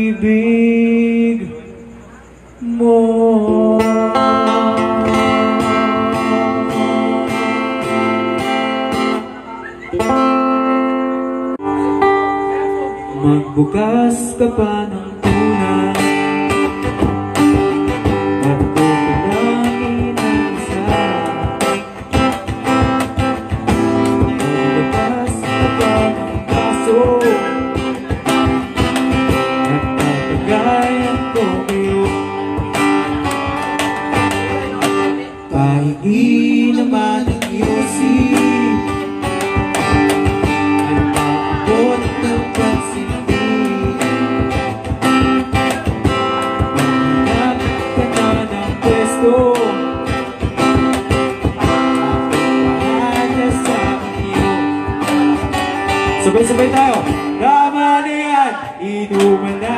pag-ibig mo. Magbukas ka pa ng tunay at tumalangin ang isa. Maglabas ka pa ng kaso at tatagayan ko kayo. Pahingi naman ang iyosip at maabot ng pansin. Sabay-sabay tayo. Tama na yan, inuman na.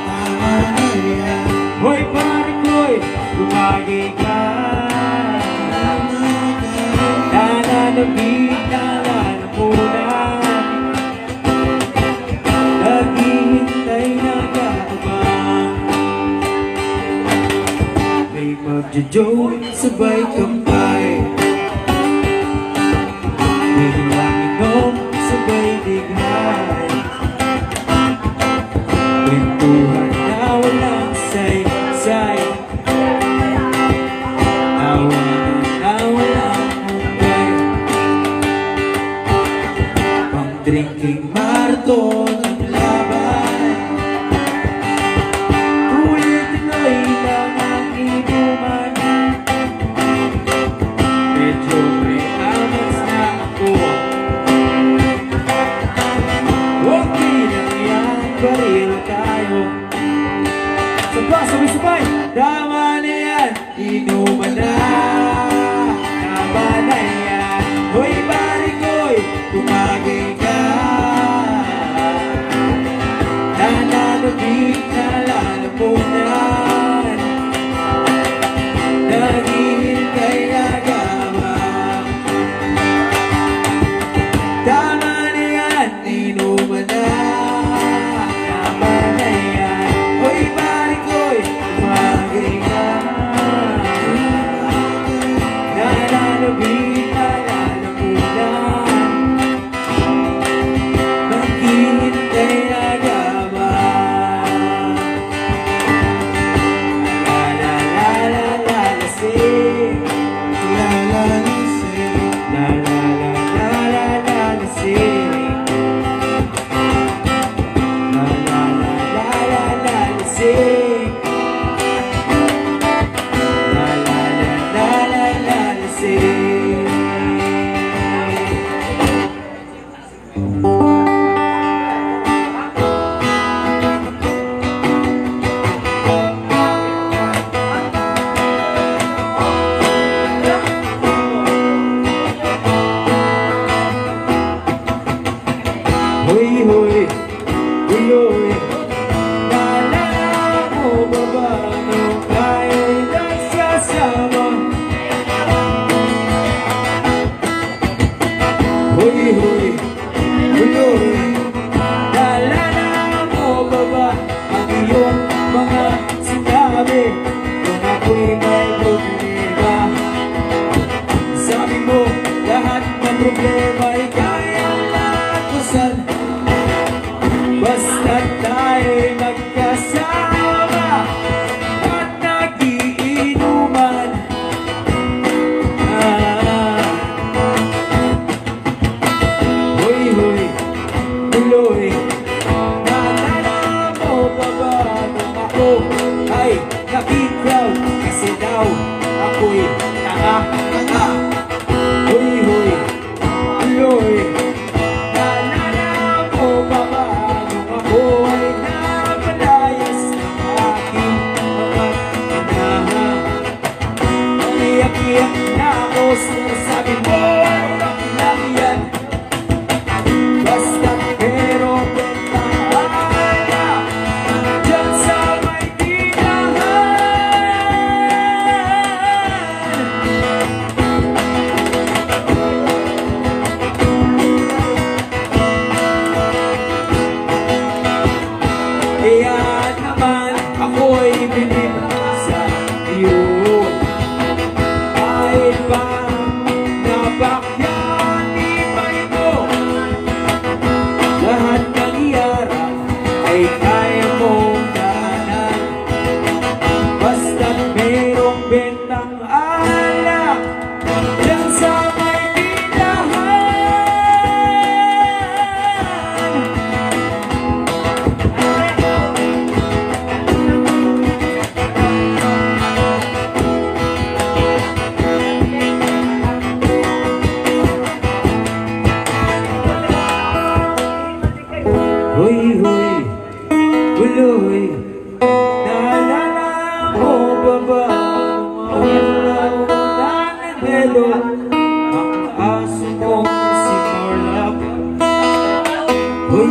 Tama na yan. Hoy, pare ko'y lumagi ka. Nananabig na lalamunan. Naghihintay na kaabang. May magja-joke, sabay kampay. May inom, sabay dighay. Kwentuhan na walang say-say. Tawanan na walang hungay. Pang-drinking marathon ang laban. Tuloy-tuloy lang ang inuman. Medyo may amas na ako.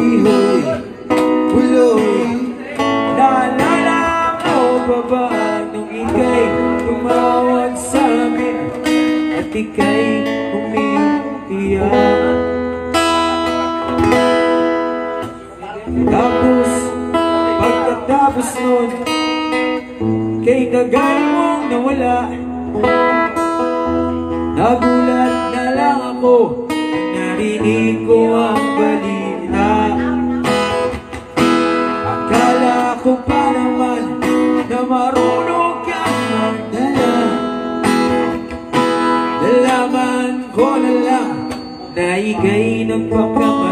ihoy, buloy. Naalala mo pa ba nung ika'y tumawag sa amin at ika'y umiiyak? Tapos, pagkatapos nun, kay tagal mong nawala, nagulat na lang ako, narinig ko ang balita. Akala ko pa naman na marunong kang magdala. Nalaman ko na lang na ika'y nagpakamali.